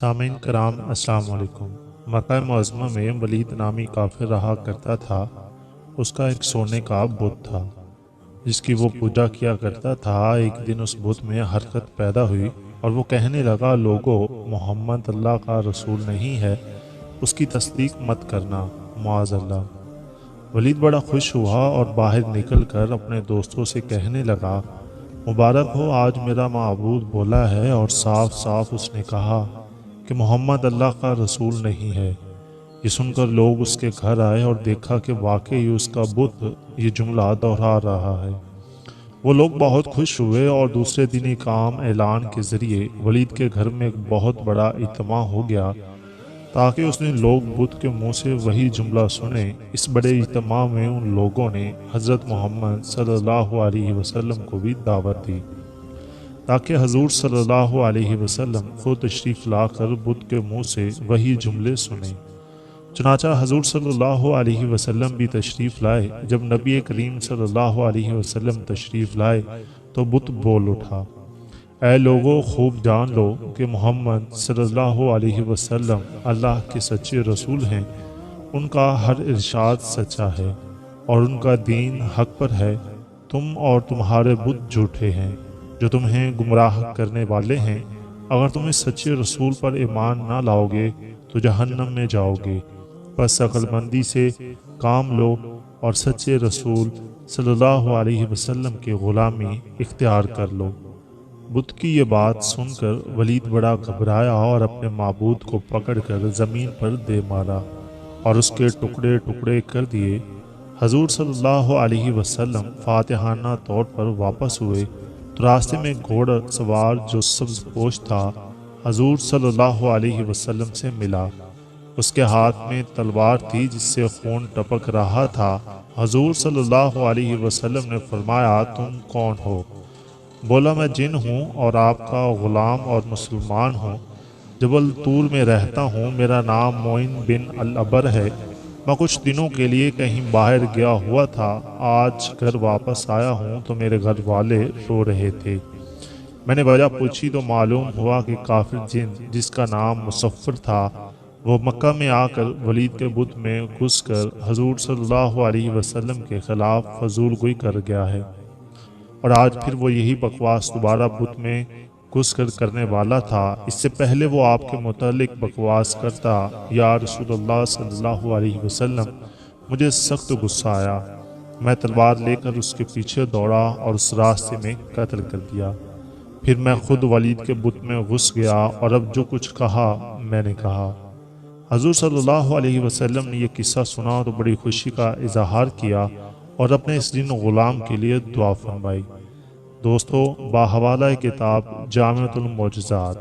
سامعین کرام السلام علیکم۔ مکہ معظمہ میں ولید نامی کافر رہا کرتا تھا۔ اس کا ایک سونے کا بت تھا جس کی وہ پوجا کیا کرتا تھا۔ ایک دن اس بت میں حرکت پیدا ہوئی اور وہ کہنے لگا، لوگو، محمد اللہ کا رسول نہیں ہے، اس کی تصدیق مت کرنا، معاذ اللہ۔ ولید بڑا خوش ہوا اور باہر نکل کر اپنے دوستوں سے کہنے لگا، مبارک ہو، آج میرا معبود بولا ہے اور صاف صاف اس نے کہا کہ محمد اللہ کا رسول نہیں ہے۔ یہ سن کر لوگ اس کے گھر آئے اور دیکھا کہ واقعی اس کا بت یہ جملہ دہرا رہا ہے۔ وہ لوگ بہت خوش ہوئے اور دوسرے دن ایک عام اعلان کے ذریعے ولید کے گھر میں ایک بہت بڑا اجتماع ہو گیا تاکہ اس نے لوگ بت کے منہ سے وہی جملہ سنیں۔ اس بڑے اجتماع میں ان لوگوں نے حضرت محمد صلی اللہ علیہ وسلم کو بھی دعوت دی تاکہ حضور صلی اللہ علیہ وسلم خود تشریف لا کر بت کے منہ سے وہی جملے سنیں۔ چنانچہ حضور صلی اللہ علیہ وسلم بھی تشریف لائے۔ جب نبی کریم صلی اللہ علیہ وسلم تشریف لائے تو بت بول اٹھا، اے لوگو، خوب جان لو کہ محمد صلی اللہ علیہ وسلم اللہ کے سچے رسول ہیں۔ ان کا ہر ارشاد سچا ہے اور ان کا دین حق پر ہے۔ تم اور تمہارے بت جھوٹے ہیں جو تمہیں گمراہ کرنے والے ہیں۔ اگر تم اس سچے رسول پر ایمان نہ لاؤ گے تو جہنم میں جاؤ گے۔ بس عقل مندی سے کام لو اور سچے رسول صلی اللہ علیہ وسلم کی غلامی اختیار کر لو۔ بت کی یہ بات سن کر ولید بڑا گھبرایا اور اپنے معبود کو پکڑ کر زمین پر دے مارا اور اس کے ٹکڑے ٹکڑے کر دیے۔ حضور صلی اللہ علیہ وسلم فاتحانہ طور پر واپس ہوئے تو راستے میں گھوڑا سوار جو سبز پوش تھا حضور صلی اللہ علیہ وسلم سے ملا۔ اس کے ہاتھ میں تلوار تھی جس سے خون ٹپک رہا تھا۔ حضور صلی اللہ علیہ وسلم نے فرمایا، تم کون ہو؟ بولا، میں جن ہوں اور آپ کا غلام اور مسلمان ہوں، جبل طور میں رہتا ہوں۔ میرا نام معین بن العبر ہے۔ میں کچھ دنوں کے لیے کہیں باہر گیا ہوا تھا۔ آج گھر واپس آیا ہوں تو میرے گھر والے رو رہے تھے۔ میں نے وجہ پوچھی تو معلوم ہوا کہ کافر جن جس کا نام مصفر تھا وہ مکہ میں آ کر ولید کے بت میں گھس کر حضور صلی اللہ علیہ وسلم کے خلاف فضول گوئی کر گیا ہے، اور آج پھر وہ یہی بکواس دوبارہ بت میں گھس کر کرنے والا تھا۔ اس سے پہلے وہ آپ کے متعلق بکواس کرتا، یا رسول اللہ صلی اللہ علیہ وسلم، مجھے سخت غصہ آیا۔ میں تلوار لے کر اس کے پیچھے دوڑا اور اس راستے میں قتل کر دیا۔ پھر میں خود ولید کے بت میں گھس گیا اور اب جو کچھ کہا میں نے کہا۔ حضور صلی اللہ علیہ وسلم نے یہ قصہ سنا تو بڑی خوشی کا اظہار کیا اور اپنے اس جن غلام کے لیے دعا فرمائی۔ دوستو، باحوالہ کتاب جامعۃ المعجزات